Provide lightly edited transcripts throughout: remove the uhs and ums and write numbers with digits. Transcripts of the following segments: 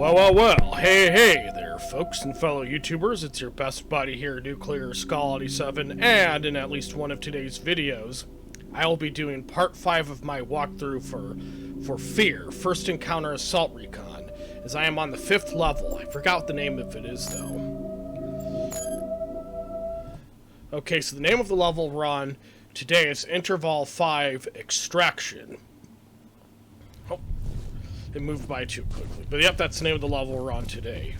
Well, hey there, folks and fellow YouTubers. It's your best buddy here, Nuclear Skull 87, and in at least one of today's videos, I will be doing part 5 of my walkthrough for F.E.A.R, First Encounter Assault Recon, as I am on the 5th level. I forgot what the name of it is, though. Okay, so the name of the level we're on today is Interval 5 Extraction. It moved by too quickly. But yep, that's the name of the level we're on today.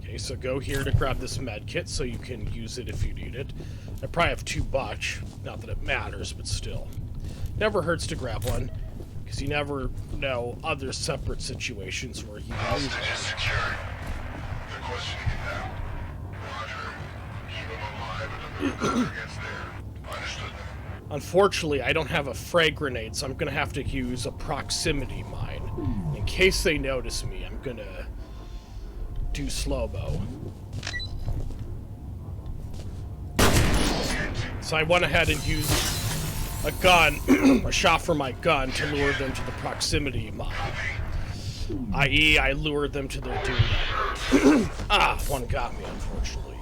Okay, so go here to grab this med kit so you can use it if you need it. I probably have too much. Not that it matters, but still. Never hurts to grab one, because you never know other separate situations where you hostage is secured. They're questioning you now. Unfortunately, I don't have a frag grenade, so I'm gonna have to use a proximity mine. In case they notice me, I'm gonna do slow-mo. So I went ahead and used a gun, a shot from my gun, to lure them to the proximity mine. I.e., I lured them to their doom. One got me, unfortunately.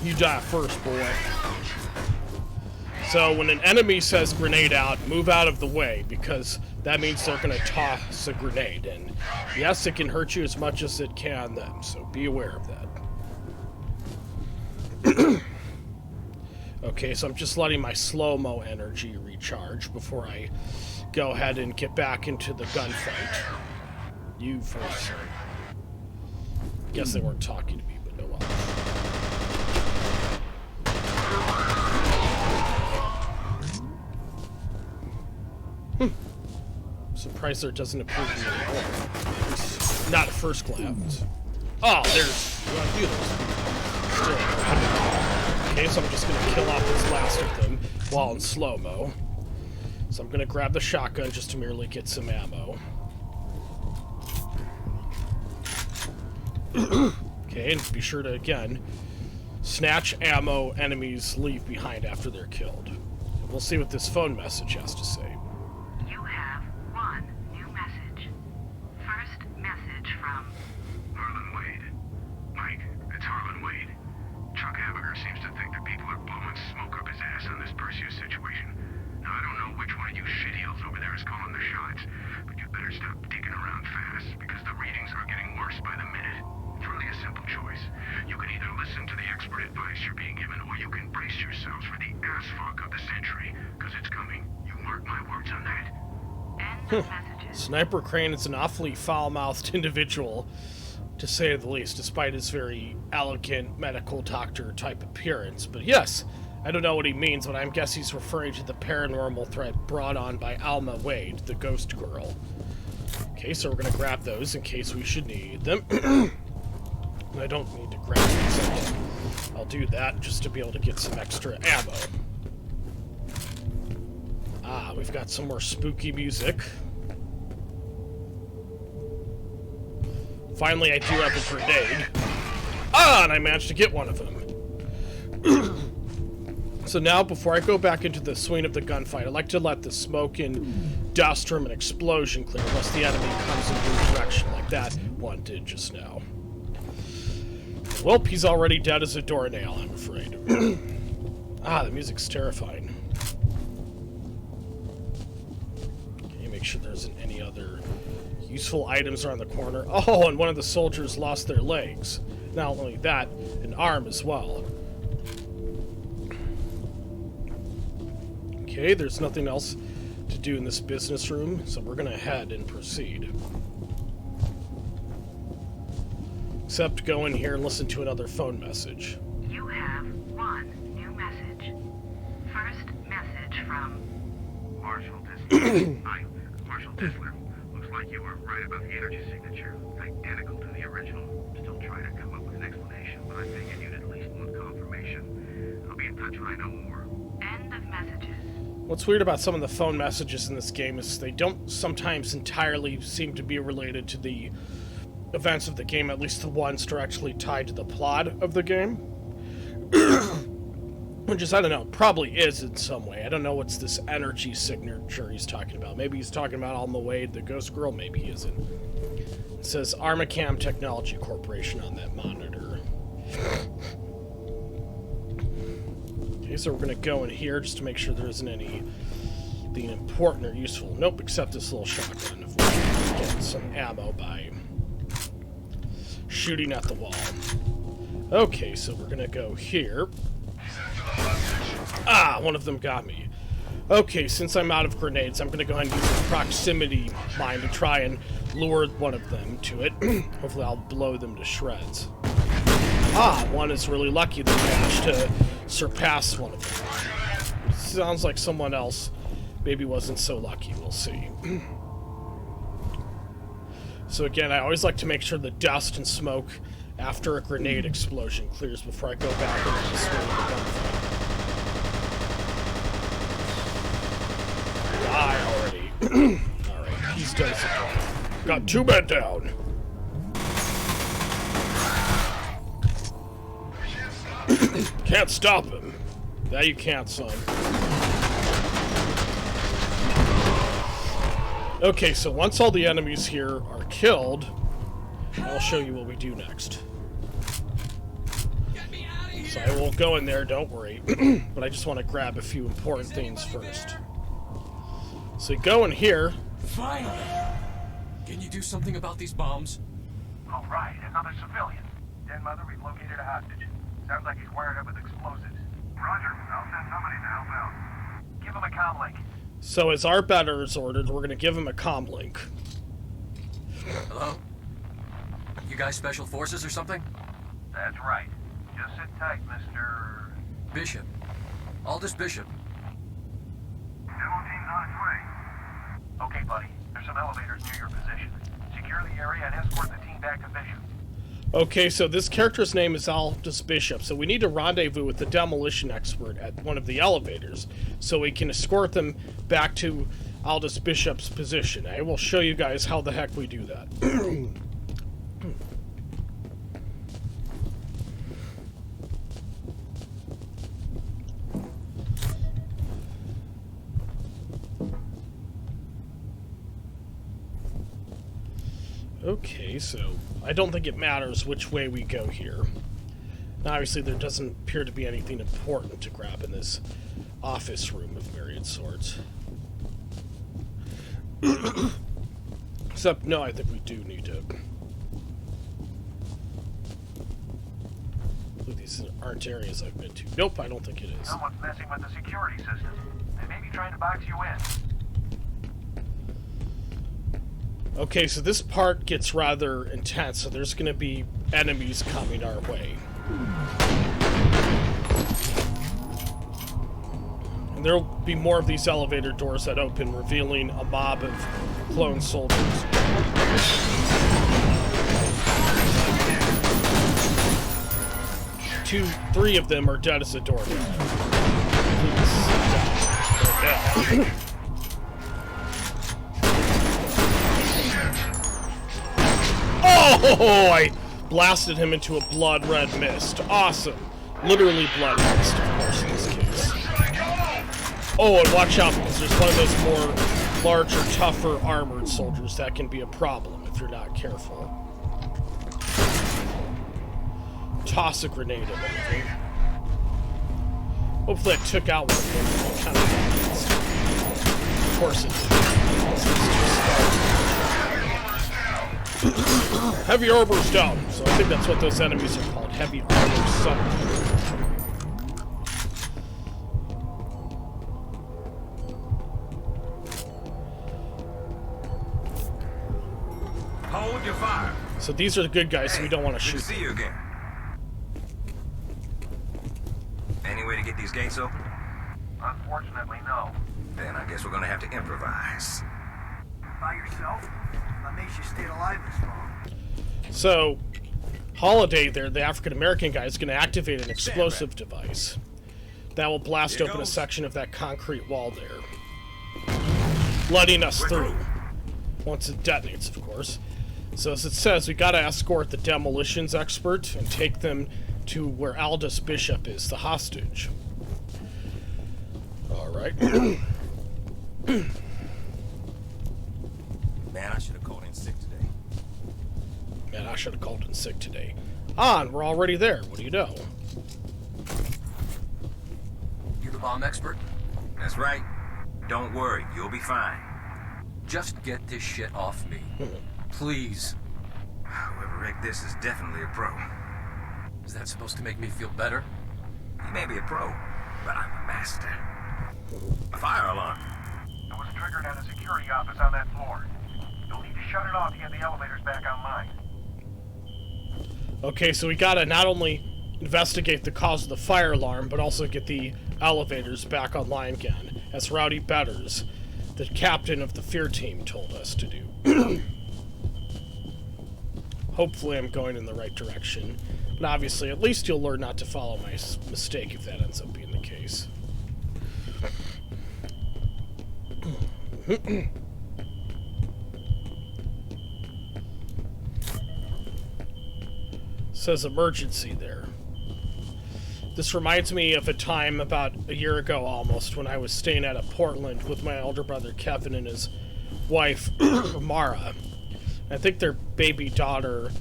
You die first, boy. So when an enemy says grenade out, move out of the way, because that means they're going to toss a grenade. And yes, it can hurt you as much as it can them, so be aware of that. Okay, so I'm just letting my slow-mo energy recharge before I go ahead and get back into the gunfight. You first. Guess they weren't talking to me, but no well. Surprised there doesn't appear to be anymore. Not at first glance. Oh, there's a few of those. Still. Okay, so I'm just gonna kill off this last of them while in slow-mo. So I'm gonna grab the shotgun just to merely get some ammo. Okay, and be sure to, again, snatch ammo enemies leave behind after they're killed. And we'll see what this phone message has to say. You have one new message. First message from Harlan Wade. Mike, it's Harlan Wade. Chuck Habiger seems to think that people are blowing smoke up his ass on this Perseus situation. Now, I don't know which one of you shitheels over there is calling the shots, but you better stop digging around fast, because the readings are getting worse by the minute. It's really a simple choice. You can either listen to the expert advice you're being given, or you can brace yourselves for the ass fuck of the century, because it's coming. You mark my words on that. End of messages. Sniper Crane is an awfully foul-mouthed individual, to say the least, despite his very elegant medical doctor-type appearance. But yes, I don't know what he means, but I guess he's referring to the paranormal threat brought on by Alma Wade, the ghost girl. Okay, so we're gonna grab those in case we should need them. I don't need to grab these. I'll do that just to be able to get some extra ammo. We've got some more spooky music. Finally, I do have a grenade. And I managed to get one of them. So now, before I go back into the swing of the gunfight, I like to let the smoke and dust from an explosion clear, unless the enemy comes in your direction like that one did just now. Well, he's already dead as a doornail, I'm afraid. The music's terrifying. Okay, make sure there isn't any other useful items around the corner. Oh, and one of the soldiers lost their legs. Not only that, an arm as well. Okay, there's nothing else to do in this business room, so we're gonna head and proceed. Except go in here and listen to another phone message. You have one new message. First message from Marshal Tisler. Hi, Marshal Tisler. Looks like you were right about the energy signature. Identical to the original. Still trying to come up with an explanation, but I figured you'd at least want confirmation. I'll be in touch when I know more. End of messages. What's weird about some of the phone messages in this game is they don't sometimes entirely seem to be related to the events of the game, at least the ones directly tied to the plot of the game. Which is, I don't know, probably is in some way. I don't know what's this energy signature he's talking about. Maybe he's talking about on the way to the Ghost Girl, maybe he isn't. It says Armacam Technology Corporation on that monitor. Okay, so we're gonna go in here just to make sure there isn't anything important or useful. Nope, except this little shotgun. If we can get some ammo by shooting at the wall. Okay, so we're gonna go here. Ah, one of them got me. Okay, since I'm out of grenades, I'm gonna go ahead and use the proximity mine to try and lure one of them to it. Hopefully I'll blow them to shreds. Ah, one is really lucky that he managed to surpass one of them. Sounds like someone else maybe wasn't so lucky, we'll see. So again, I always like to make sure the dust and smoke after a grenade explosion clears before I go back into the swing of the gunfight. Die already. Alright, he's done some. Got 2 men down. Can't stop him. That you can't, son. Okay, so once all the enemies here are killed, I'll show you what we do next. So I won't go in there, don't worry. But I just want to grab a few important things first. So you go in here. Finally! Can you do something about these bombs? All right, another civilian. Den Mother, we've located a hostage. Sounds like he's wired up with explosives. Roger, I'll send somebody to help out. Give him a comm link. So as our better is ordered, we're going to give him a comm link. Hello? You guys special forces or something? That's right. Just sit tight, Mr. Bishop. Aldus Bishop. Demo team's on its way. Okay, buddy. There's some elevators near your position. Secure the area and escort the team back to Bishop. Okay, so this character's name is Aldus Bishop, so we need to rendezvous with the demolition expert at one of the elevators so we can escort them back to Aldus Bishop's position. I will show you guys how the heck we do that. Okay, so I don't think it matters which way we go here. Now, obviously, there doesn't appear to be anything important to grab in this office room of myriad sorts. Except, no, I think we do need to... Look, these aren't areas I've been to. Nope, I don't think it is. Someone's messing with the security system. They may be trying to box you in. Okay, so this part gets rather intense, so there's going to be enemies coming our way. And there'll be more of these elevator doors that open, revealing a mob of clone soldiers. 3 of them are dead as a doornail. Please. Oh, I blasted him into a blood-red mist. Awesome. Literally blood mist, of course, in this case. Oh, and watch out, because there's one of those more larger, tougher, armored soldiers that can be a problem if you're not careful. Toss a grenade at one. Hopefully I took out one of them. Kind of course it did. Heavy armor's down. So I think that's what those enemies are called. Heavy armor something. Hold your fire. So these are the good guys, so we don't want to shoot. Good to see you again. Any way to get these gates open? Unfortunately, no. Then I guess we're gonna have to improvise. By yourself? What makes you stay alive this long? So, Holiday there, the African-American guy, is going to activate an explosive device That will blast Here open a goes. section of that concrete wall there, letting us through. Once it detonates, of course. So as it says, we gotta escort the demolitions expert and take them to where Aldus Bishop is, the hostage. Alright. Man, I should have called in sick today. Man, I should have called in sick today. On, we're already there. What do you know? You the bomb expert? That's right. Don't worry, you'll be fine. Just get this shit off me. Please. Whoever rigged this is definitely a pro. Is that supposed to make me feel better? He may be a pro, but I'm a master. A fire alarm. It was triggered at a security office on that floor. You'll need to shut it off to get the elevators back online. Okay, so we gotta not only investigate the cause of the fire alarm, but also get the elevators back online again, as Rowdy Betters, the captain of the F.E.A.R team, told us to do. Hopefully I'm going in the right direction. But obviously, at least you'll learn not to follow my mistake if that ends up being the case. Says emergency there. This reminds me of a time about a year ago almost when I was staying at a Portland with my elder brother Kevin and his wife Mara. I think their baby daughter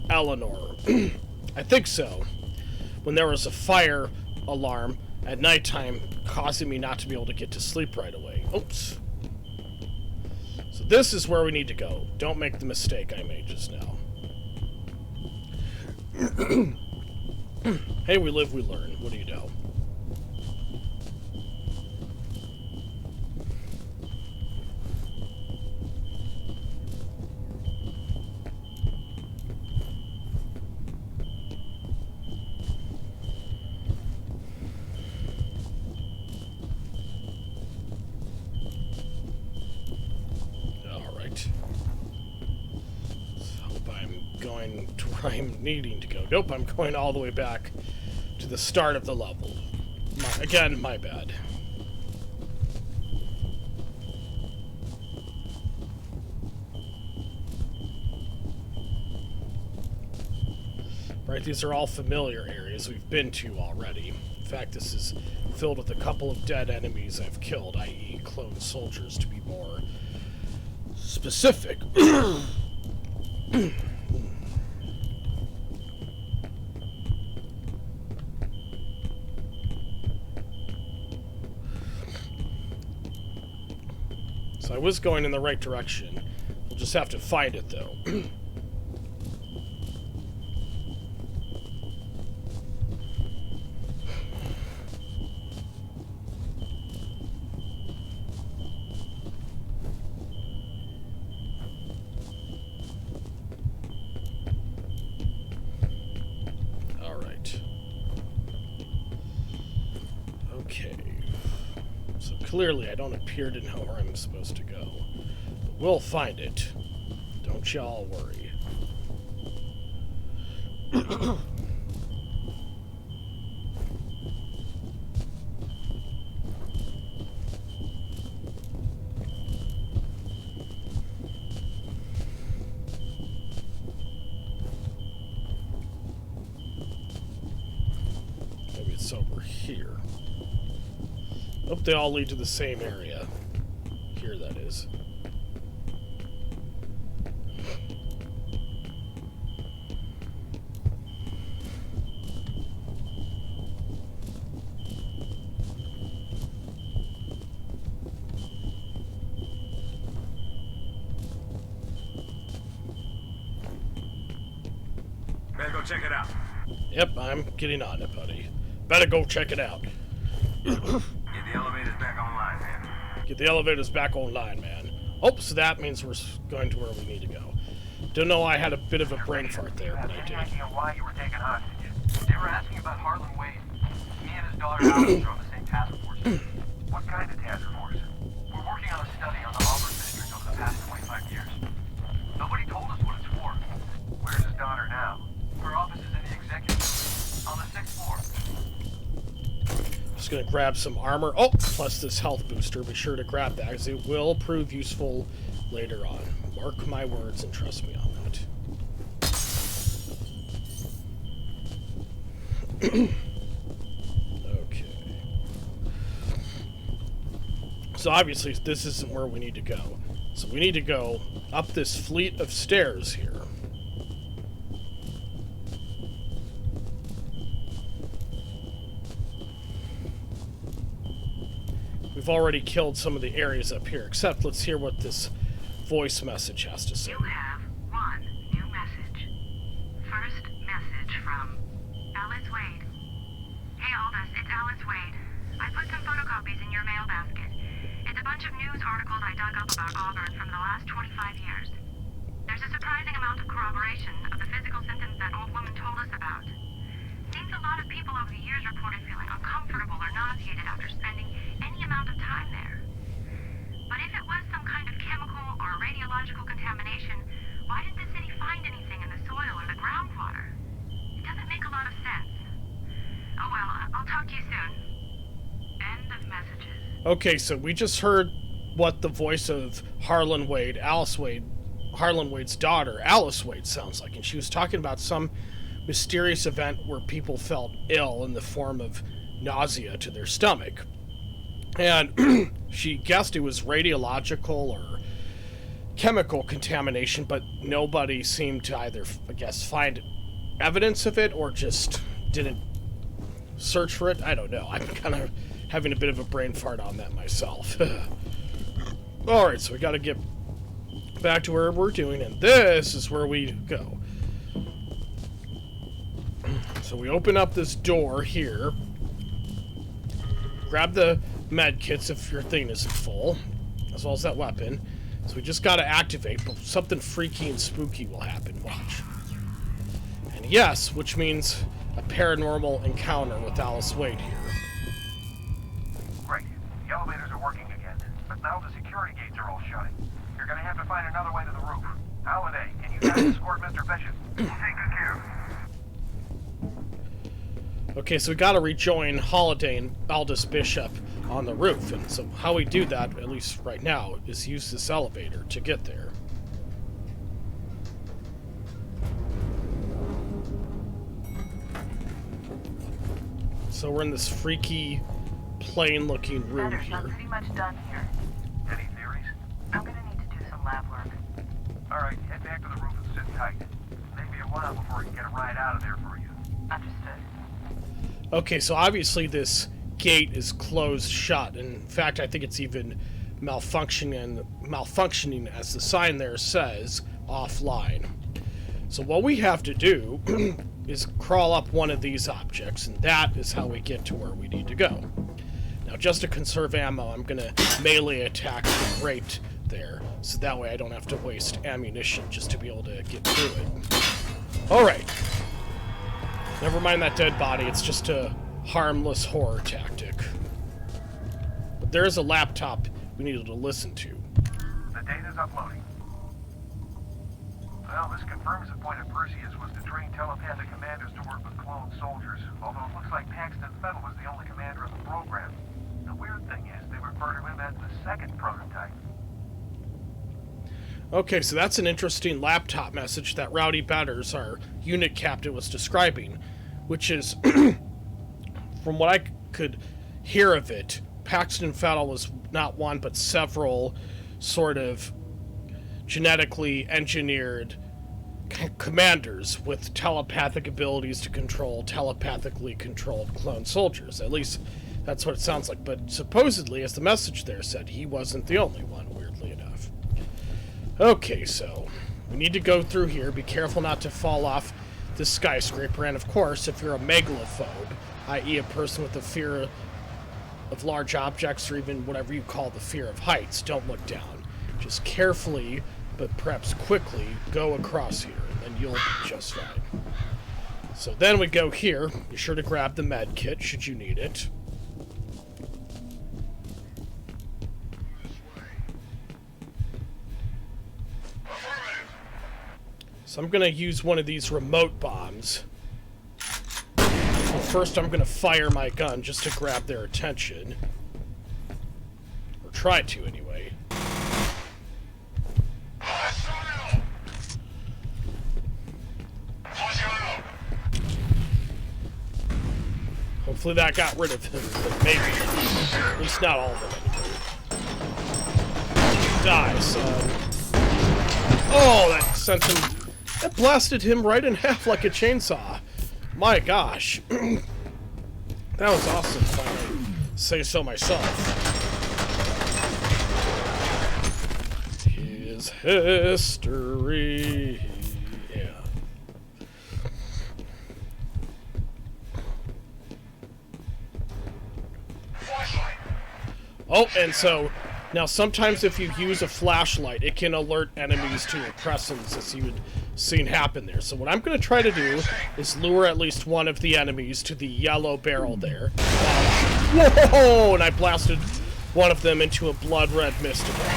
Eleanor. I think so. When there was a fire alarm at nighttime causing me not to be able to get to sleep right away. Oops. So this is where we need to go. Don't make the mistake I made just now. Hey, we live, we learn. What do you know? Alright. Let's hope I'm going to where I'm needing to go. Nope, I'm going all the way back to the start of the level. Again, my bad. Right, these are all familiar areas we've been to already. In fact, this is filled with a couple of dead enemies I've killed, i.e. clone soldiers to be more specific. So I was going in the right direction. We'll just have to find it, though. Alright. Okay. So clearly I don't appear to know where I'm supposed to go. But we'll find it. Don't y'all worry. Maybe it's over here. Hope they all lead to the same area. Here, that is. Better go check it out. Yep, I'm getting on it, buddy. Better go check it out. Get the elevators back online, man. Get the elevators back online, man. Oh, so that means we're going to where we need to go. Don't know I had a bit of a brain fart there, but I Any did. idea why you were taken hostages? They were asking about Harlan Wade. Me and his daughter Aldus are on the same task force. What kind of task force? We're working on a study on the Auburn district over the past 25 years. Nobody told us what it's for. Where's his daughter now? Her office is in the executive on the 6th floor. Just gonna grab some armor. Oh, plus this health booster. Be sure to grab that, because it will prove useful later on. Mark my words and trust me on that. Okay. So obviously this isn't where we need to go. So we need to go up this fleet of stairs here. We've already killed some of the areas up here, except let's hear what this voice message has to say. You have one new message. First message from Alice Wade. Hey Aldus, it's Alice Wade. I put some photocopies in your mail basket. It's a bunch of news articles I dug up about Auburn from the last 25 years. There's a surprising amount of corroboration of the physical symptoms that old woman told us about. Seems a lot of people over the years reported feeling uncomfortable or nauseated after spending any amount of time there. But if it was some kind of chemical or radiological contamination, why didn't the city find anything in the soil or the groundwater? It doesn't make a lot of sense. Oh well, I'll talk to you soon. End of messages. Okay, so we just heard what the voice of Harlan Wade, Harlan Wade's daughter, Alice Wade, sounds like. And she was talking about some mysterious event where people felt ill in the form of nausea to their stomach. And she guessed it was radiological or chemical contamination, but nobody seemed to either, I guess, find evidence of it or just didn't search for it. I don't know. I'm kind of having a bit of a brain fart on that myself. Alright, so we got to get back to where we're doing, and this is where we go. So we open up this door here. Grab the med kits if your thing isn't full, as well as that weapon. So we just got to activate, but something freaky and spooky will happen. Watch. And yes, which means a paranormal encounter with Alice Wade here. Great. The elevators are working again, but now the security gates are all shutting. You're gonna have to find another way to the roof. Holiday, can you guys escort Mr. Bishop? We'll take good care of him. Okay, so we gotta rejoin Holiday and Aldus Bishop on the roof, and so how we do that, at least right now, is use this elevator to get there. So we're in this freaky, plain-looking room Better, not here. pretty much done here. Any theories? I'm gonna need to do some lab work. Alright, head back to the roof and sit tight. Maybe a while before we can get a ride out of there for you. Understood. Okay, so obviously this gate is closed shut. In fact, I think it's even malfunctioning, as the sign there says, offline. So what we have to do is crawl up one of these objects, and that is how we get to where we need to go. Now, just to conserve ammo, I'm going to melee attack the grate there, so that way I don't have to waste ammunition just to be able to get through it. Alright. Never mind that dead body, it's just a harmless horror tactic. But there's a laptop we needed to listen to. The data's uploading. Well, this confirms the point of Perseus was to train telepathic commanders to work with clone soldiers, although it looks like Paxton Fettel was the only commander of the program. The weird thing is, they refer to him as the second prototype. Okay, so that's an interesting laptop message that Rowdy Betters, our unit captain, was describing, which is, from what I could hear of it, Paxton Fettel was not one, but several sort of genetically engineered commanders with telepathic abilities to control telepathically controlled clone soldiers. At least that's what it sounds like. But supposedly, as the message there said, he wasn't the only one, weirdly enough. Okay, so we need to go through here. Be careful not to fall off this skyscraper. And of course, if you're a megalophobe, i.e. a person with a fear of large objects, or even whatever you call the fear of heights, don't look down. Just carefully, but perhaps quickly, go across here, and you'll be just fine. So then we go here. Be sure to grab the med kit, should you need it. So I'm going to use one of these remote bombs. first I'm gonna fire my gun just to grab their attention. Or try to, anyway. Hopefully that got rid of him, but maybe. At least not all of them, anyway. Die, son. Oh, that sent him... That blasted him right in half like a chainsaw. My gosh. That was awesome, if I may say so myself. His history. Yeah. Oh, and so... Now, sometimes if you use a flashlight, it can alert enemies to your presence, as you had seen happen there. So what I'm going to try to do is lure at least one of the enemies to the yellow barrel there. Whoa! And I blasted one of them into a blood-red mist again.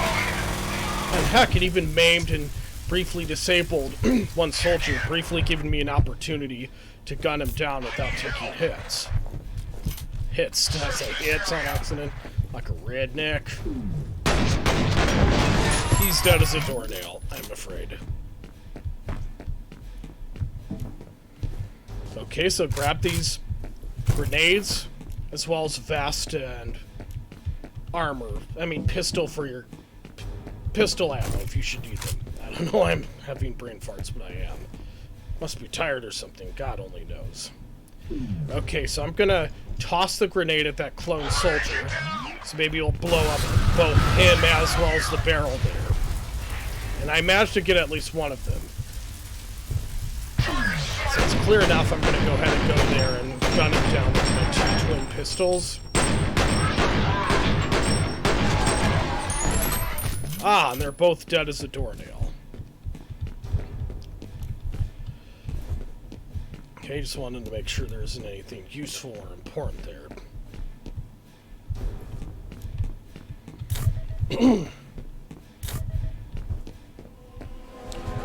And heck, it even maimed and briefly disabled one soldier, briefly giving me an opportunity to gun him down without taking hits. Hits? Did I say hits on accident? Like a redneck. He's dead as a doornail, I'm afraid. Okay, so grab these grenades, as well as vest and armor. I mean, pistol for your... pistol ammo, if you should need them. I don't know, I'm having brain farts, but I am. Must be tired or something, God only knows. Okay, so I'm gonna toss the grenade at that clone soldier. So maybe it'll blow up both him as well as the barrel there. And I managed to get at least one of them. So it's clear enough, I'm gonna go ahead and go there and gun him down with my 2 twin pistols. Ah, and they're both dead as a doornail. Okay, just wanted to make sure there isn't anything useful or important there.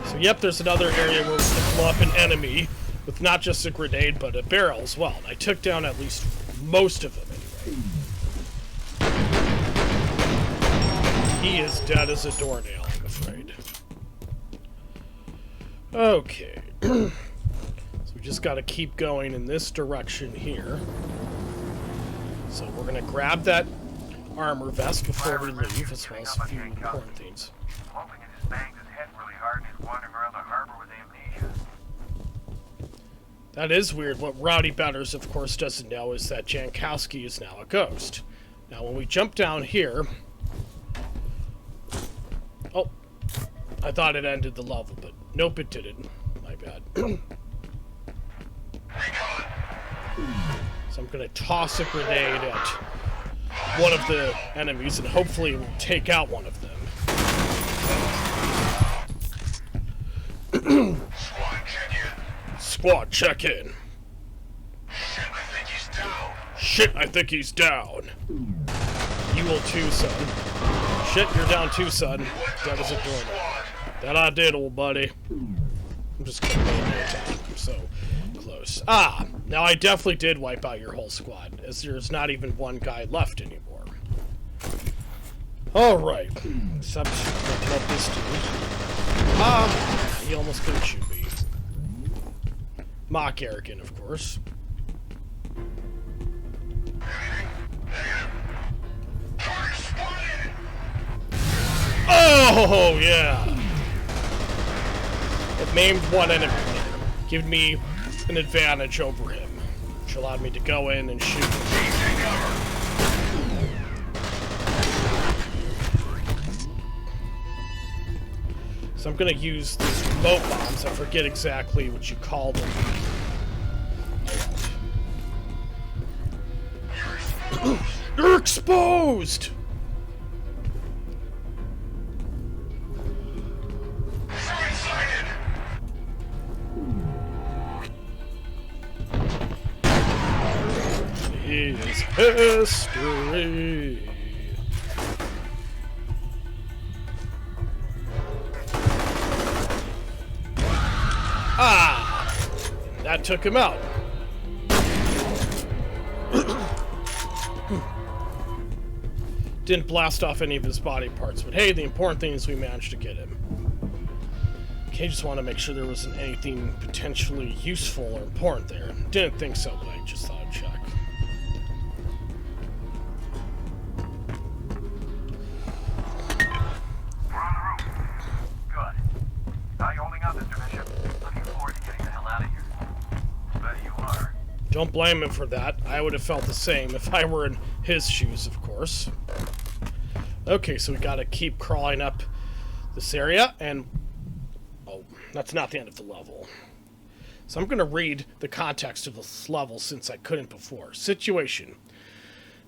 So yep, there's another area where we can blow up an enemy with not just a grenade, but a barrel as well. And I took down at least most of them anyway. He is dead as a doornail, I'm afraid. Okay. So we just gotta keep going in this direction here. So we're gonna grab that armor vest before we leave, as well as a few important things. I'm hoping it just banged his head really hard and he's wandering around the harbor with amnesia. That is weird. What Rowdy Betters, of course, doesn't know is that Jankowski is now a ghost. Now, when we jump down here... Oh, I thought it ended the level, but nope, it didn't. My bad. So I'm going to toss a grenade at one of the enemies, and hopefully it will take out one of them. Squad, check in. Shit, I think he's down. Shit, I think he's down. You will too, son. Shit, you're down too, son. That is a doorknob. That I did, old buddy. I'm just gonna wait my attack. I'm so close. Ah, now I definitely did wipe out your whole squad, as there's not even one guy left anymore. Alright. Except, what this dude. Ah, he almost couldn't shoot me. Mock arrogant, of course. Oh, yeah! It maimed one enemy there, giving me an advantage over him, which allowed me to go in and shoot him. So I'm gonna use these remote bombs. I forget exactly what you call them. You're exposed! Is history. Ah! That took him out. Didn't blast off any of his body parts, but hey, the important thing is we managed to get him. Okay, just want to make sure there wasn't anything potentially useful or important there. Didn't think so, but I just thought I'd check. We're on the roof. Good. How you holding up, Mr. Bishop? Looking forward to getting the hell out of here. Bet you are. Don't blame him for that. I would have felt the same if I were in his shoes, of course. Okay, so we gotta keep crawling up this area, and... oh, that's not the end of the level. So I'm gonna read the context of this level since I couldn't before. Situation.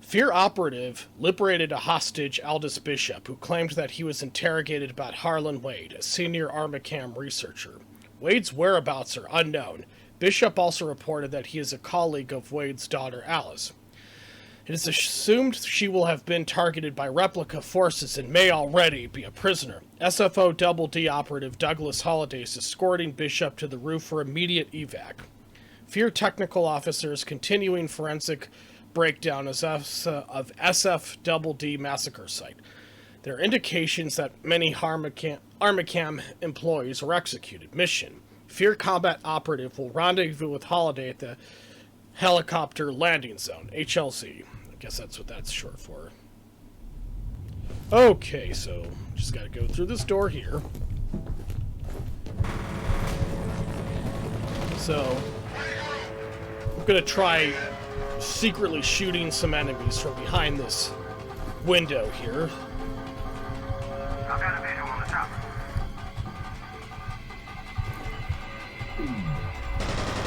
F.E.A.R operative liberated a hostage, Aldus Bishop, who claimed that he was interrogated about Harlan Wade, a senior Armacam researcher. Wade's whereabouts are unknown. Bishop also reported that he is a colleague of Wade's daughter, Alice. It is assumed she will have been targeted by replica forces and may already be a prisoner. SFO Double D operative Douglas Holliday is escorting Bishop to the roof for immediate evac. F.E.A.R technical officers continuing forensic breakdown of SF Double D massacre site. There are indications that many Armacam employees were executed. Mission. F.E.A.R combat operative will rendezvous with Holliday at the helicopter landing zone, HLZ. I guess that's what that's short for. Okay, so just gotta go through this door here. So I'm gonna try secretly shooting some enemies from behind this window here. I've got a visual on the top.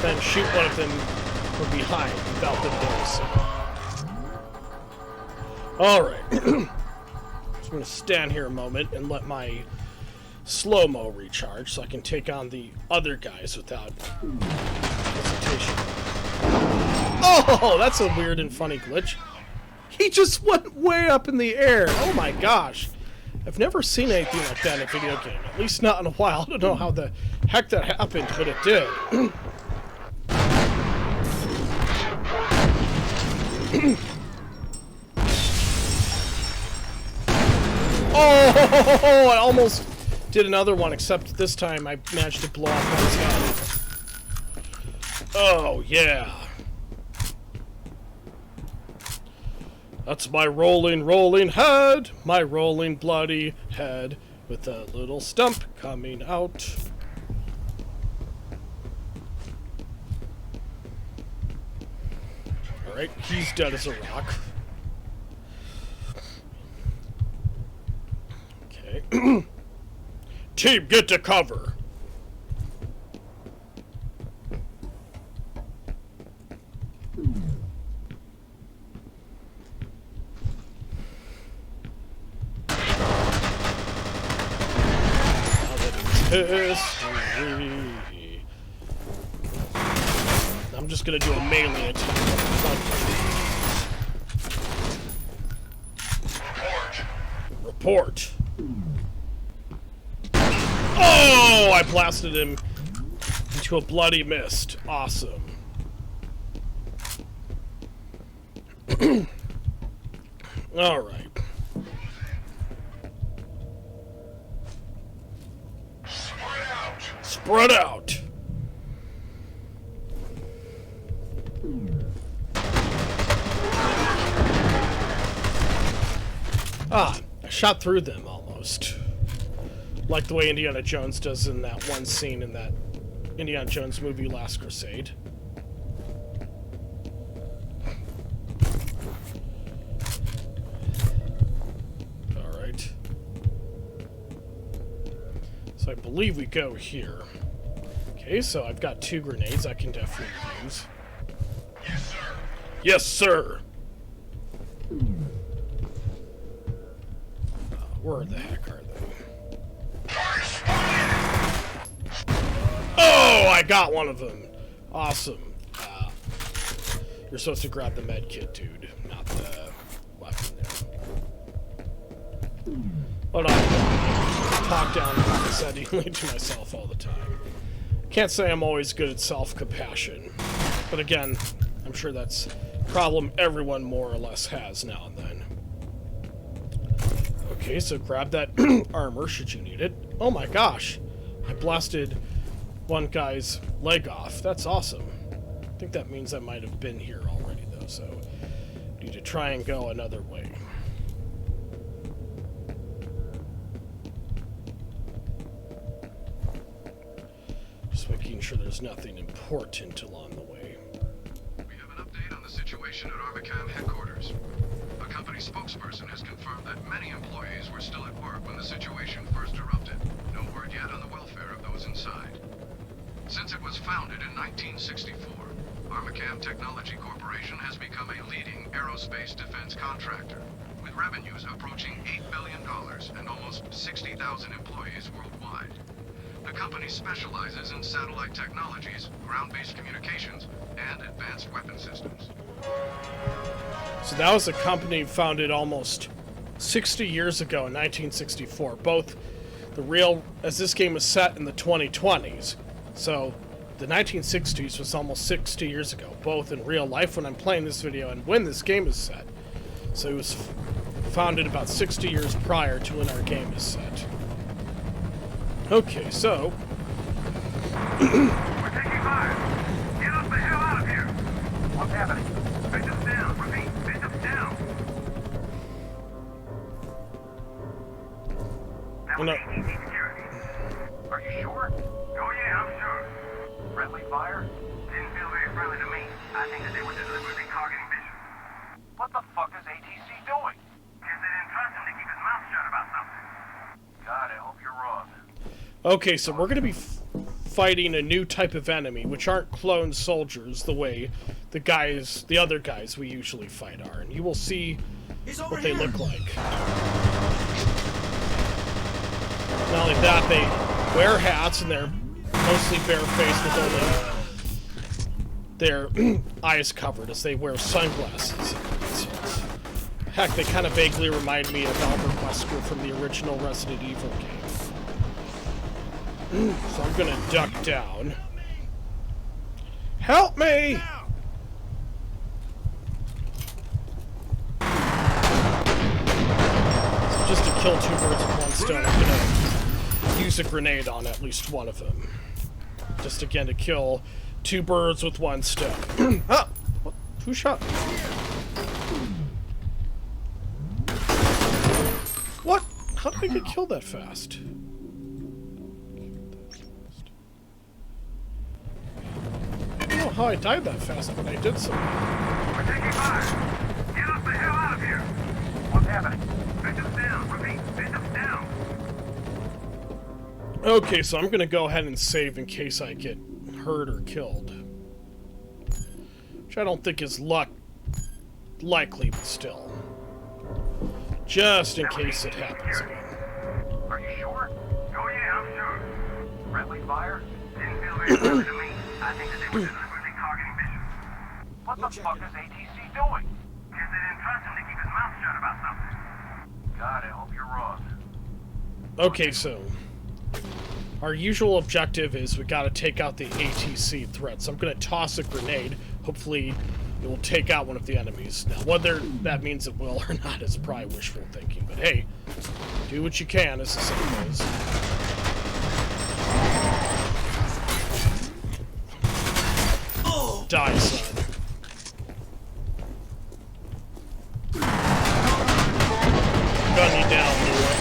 Then shoot one of them from behind without them noticing. Alright. Just going to stand here a moment and let my slow-mo recharge so I can take on the other guys without hesitation. Oh, that's a weird and funny glitch. He just went way up in the air. Oh my gosh. I've never seen anything like that in a video game. At least not in a while. I don't know how the heck that happened, but it did. Oh, I almost did another one, except this time I managed to blow off one's head. Oh, yeah. That's my rolling head. My rolling bloody head with a little stump coming out. Alright, he's dead as a rock. Okay. Team, get to cover! History. I'm just gonna do a melee attack. Report. Oh, I blasted him into a bloody mist. Awesome. All right. Spread out. Ah, I shot through them almost. Like the way Indiana Jones does in that one scene in that Indiana Jones movie, Last Crusade. Alright. So I believe we go here. Okay, so I've got 2 grenades I can definitely use. Yes, sir. Yes, sir! Where the heck are they? Oh, I got one of them. Awesome. You're supposed to grab the med kit, dude, not the weapon there. Hold on. Talk down condescendingly to myself all the time. Can't say I'm always good at self-compassion. But again, I'm sure that's a problem everyone more or less has now and then. Okay, so grab that armor should you need it. Oh my gosh! I blasted one guy's leg off. That's awesome. I think that means I might have been here already, though, so I need to try and go another way. Just making sure there's nothing important along the way. We have an update on the situation at Armacam headquarters. A company spokesperson has confirmed that many employees were still at work when the situation first erupted. No word yet on the welfare of those inside. Since it was founded in 1964, Armacam Technology Corporation has become a leading aerospace defense contractor, with revenues approaching $8 billion and almost 60,000 employees worldwide. The company specializes in satellite technologies, ground-based communications, and advanced weapon systems. So that was a company founded almost 60 years ago in 1964. Both the real, as this game is set in the 2020s, so the 1960s was almost 60 years ago, both in real life when I'm playing this video and when this game is set. So it was founded about 60 years prior to when our game is set. Okay, so... We're taking fire! Get us the hell out of here! What's happening? Bishop's down! Repeat, Bishop's down! That was ATC security. Are you sure? Oh yeah, I'm sure. Friendly fire? Didn't feel very friendly to me. I think that they were deliberately targeting Bishop. What the fuck is ATC doing? Guess they didn't trust him to keep his mouth shut about something. God, I hope you're wrong. Okay, so we're going to be fighting a new type of enemy, which aren't clone soldiers the way the other guys we usually fight are. And you will see what they look like. Not only that, they wear hats and they're mostly barefaced with only their eyes covered as they wear sunglasses. Heck, they kind of vaguely remind me of Albert Wesker from the original Resident Evil game. So I'm gonna duck down. Help me! So just to kill two birds with one stone, I'm gonna use a grenade on at least one of them. Just again to kill two birds with one stone. Ah! What? Who shot me? What? How did I get killed that fast? I don't know how I died that fast, but I did so. We're taking fire! Get us the hell out of here! What's happening? Bishop's down! Repeat, Bishop's down! Okay, so I'm gonna go ahead and save in case I get hurt or killed. Which I don't think is likely, but still. Just in case it happens again. Are you sure? Oh yeah, I'm sure. Friendly fire? Didn't feel very friendly to me. I think that they were deliberately targeting Bishop. What the fuck is ATC doing? Guess they didn't trust him to keep his mouth shut about something. God, I hope you're wrong. Okay, so our usual objective is we gotta take out the ATC threat. So I'm gonna toss a grenade. Hopefully it will take out one of the enemies. Now, whether that means it will or not is probably wishful thinking. But hey, do what you can, as the saying goes. Die, son. Gun you down, boy.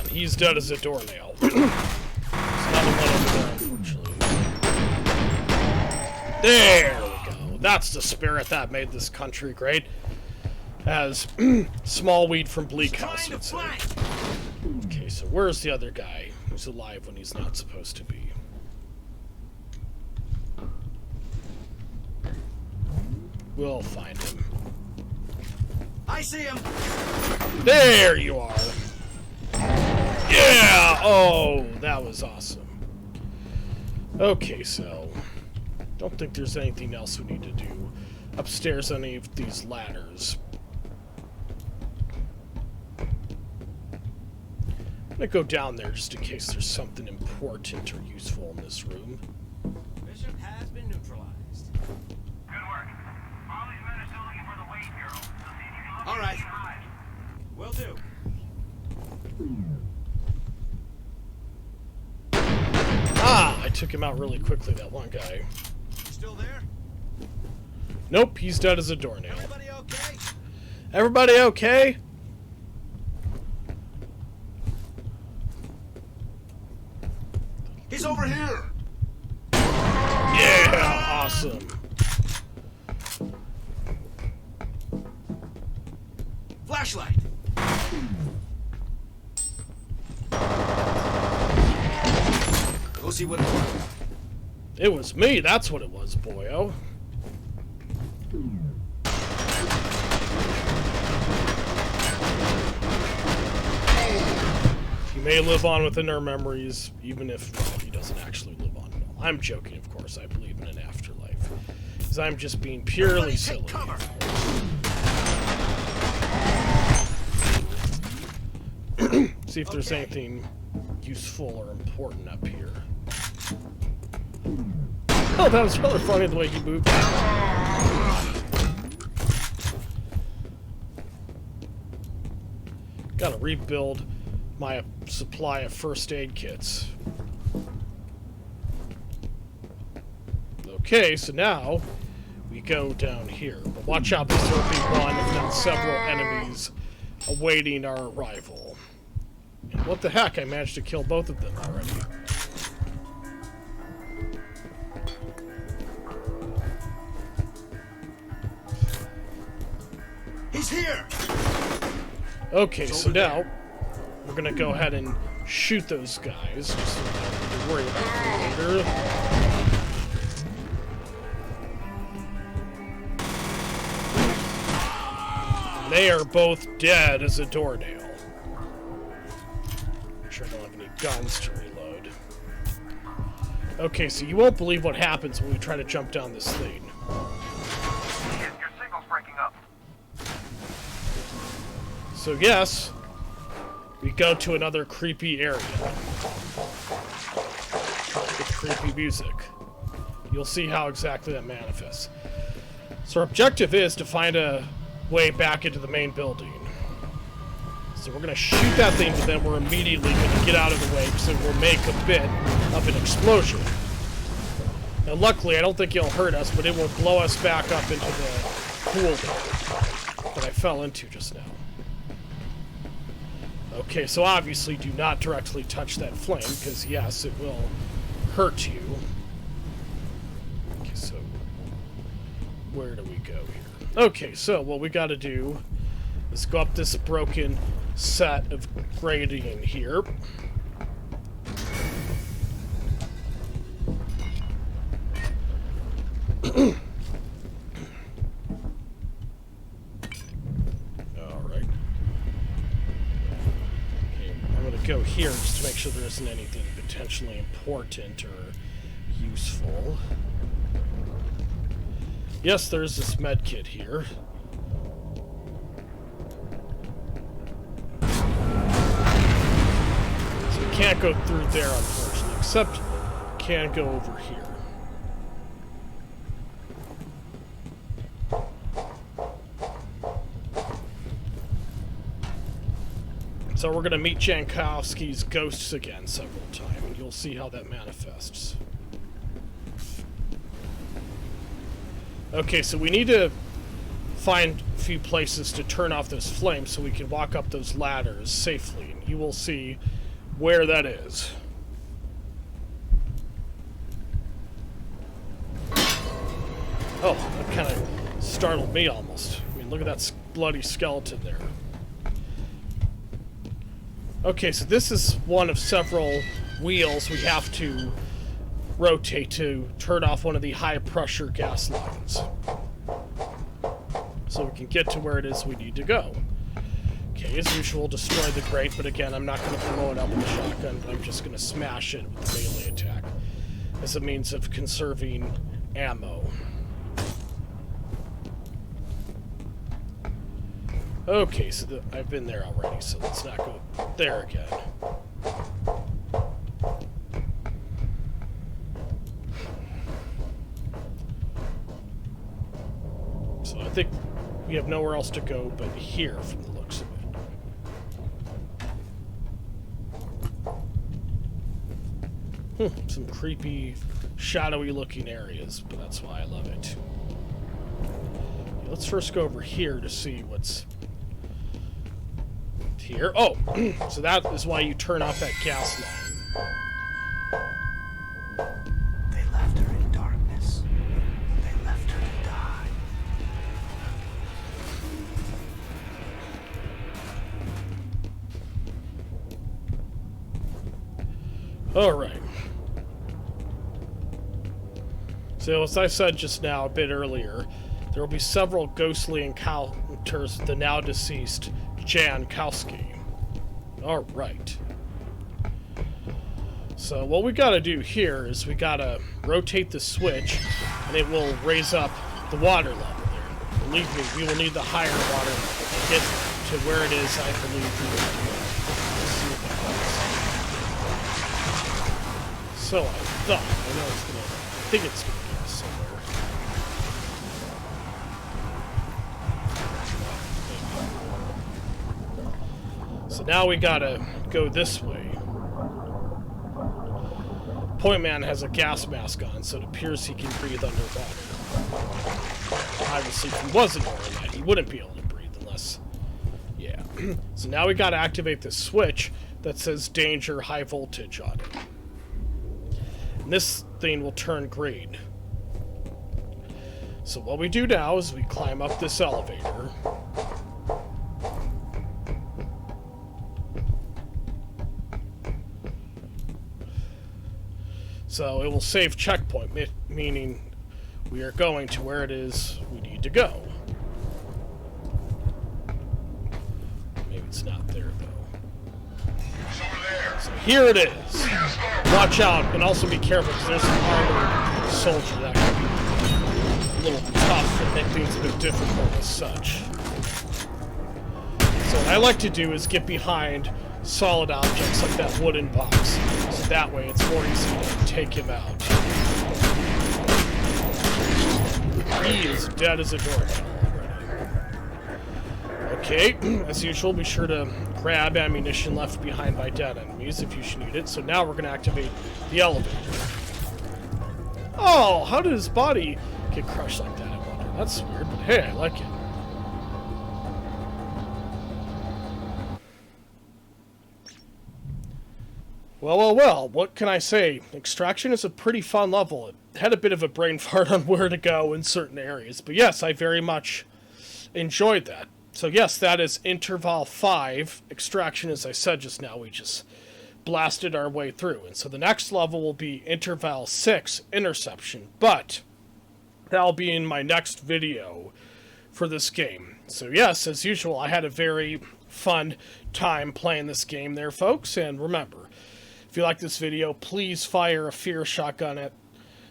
He's dead as a doornail. There's another one over there, unfortunately. There we go. That's the spirit that made this country great. As small weed from Bleak House would say. Okay, so where's the other guy who's alive when he's not supposed to be? We'll find him. I see him. There you are. Yeah! Oh, that was awesome. Okay, so don't think there's anything else we need to do upstairs on any of these ladders. gonna go down there just in case there's something important or useful in this room. Bishop has been neutralized. Good work. All these men are still looking for the Wade Bureau. So see if you can locate All right. the hive. Will do. Ah! I took him out really quickly, that one guy. You still there? Nope, he's dead as a doornail. Everybody okay? Everybody okay? He's over here. Yeah! Awesome. Flashlight. Go see what it was. It was me, that's what it was, boyo. He may live on within our memories, even if he doesn't actually live on. I'm joking, of course. I believe in an afterlife. Because I'm just being purely silly. Take cover. See if there's anything useful or important up here. Oh, that was really funny the way he moved. Gotta rebuild my supply of first aid kits. Okay, so now we go down here. But watch out, this will be one, if not several enemies awaiting our arrival. And what the heck, I managed to kill both of them already. He's here. Okay, so now we're gonna go ahead and shoot those guys, just so we don't have to worry about them later. They are both dead as a doornail. I'm sure I don't have any guns to reload. Okay, so you won't believe what happens when we try to jump down this thing. Ian, your signal's breaking up. So yes, we go to another creepy area with creepy music. You'll see how exactly that manifests. So our objective is to find a way back into the main building. So we're going to shoot that thing, but then we're immediately going to get out of the way because it will make a bit of an explosion. Now luckily, I don't think it'll hurt us, but it will blow us back up into the pool that I fell into just now. Okay, so obviously do not directly touch that flame, because yes, it will hurt you. Okay, so where do we go here? Okay, so what we gotta do is go up this broken set of grading here. Go here just to make sure there isn't anything potentially important or useful. Yes, there's this med kit here. So we can't go through there, unfortunately, except can go over here. So we're going to meet Jankowski's ghosts again several times, and you'll see how that manifests. Okay, so we need to find a few places to turn off those flames so we can walk up those ladders safely, and you will see where that is. Oh, that kind of startled me almost. I mean, look at that bloody skeleton there. Okay, so this is one of several wheels we have to rotate to turn off one of the high-pressure gas lines. So we can get to where it is we need to go. Okay, as usual, destroy the grate, but again, I'm not going to blow it up with a shotgun, but I'm just going to smash it with the melee attack as a means of conserving ammo. Okay, so I've been there already, so let's not go there again. So I think we have nowhere else to go but here from the looks of it. Some creepy, shadowy looking areas, but that's why I love it. Okay, let's first go over here to see what's here. Oh, so that is why you turn off that gas line. They left her in darkness. They left her to die. Alright. So, as I said just now, a bit earlier, there will be several ghostly encounters with the now deceased Jan Kowski. Alright. So, what we gotta do here is we gotta rotate the switch, and it will raise up the water level there. Believe me, we will need the higher water level to get to where it is, I believe we will go. Let's see what that does. So, I thought, I know it's gonna, I think it's gonna get us somewhere. So now we gotta go this way. Point Man has a gas mask on, so it appears he can breathe underwater. Obviously, if he wasn't wearing that, he wouldn't be able to breathe unless... Yeah. So now we gotta activate this switch that says danger high voltage on it. And this thing will turn green. So what we do now is we climb up this elevator. So it will save checkpoint, meaning we are going to where it is we need to go. Maybe it's not there, though. So here it is. Watch out, and also be careful, because there's an armored soldier that can be a little tough and make things a bit difficult as such. So what I like to do is get behind solid objects like that wooden box, so that way it's more easy to take him out. He is dead as a doornail already. Okay, as usual, be sure to grab ammunition left behind by dead enemies if you should need it. So now we're going to activate the elevator. Oh, how did his body get crushed like that, I wonder? That's weird, but hey, I like it. Well, what can I say? Extraction is a pretty fun level. It had a bit of a brain fart on where to go in certain areas, but yes, I very much enjoyed that. So yes, that is Interval 5. Extraction, as I said just now, we just blasted our way through. And so the next level will be Interval 6, Interception, but that'll be in my next video for this game. So yes, as usual, I had a very fun time playing this game there, folks, and remember, if you like this video, please fire a F.E.A.R shotgun at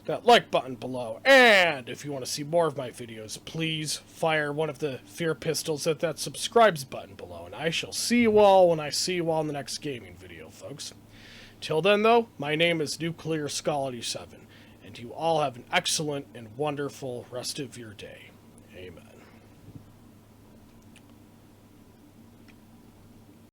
that like button below. And if you want to see more of my videos, please fire one of the F.E.A.R pistols at that subscribes button below. And I shall see you all when I see you all in the next gaming video, folks. Till then, though, my name is Nuclear Skull 87, and you all have an excellent and wonderful rest of your day.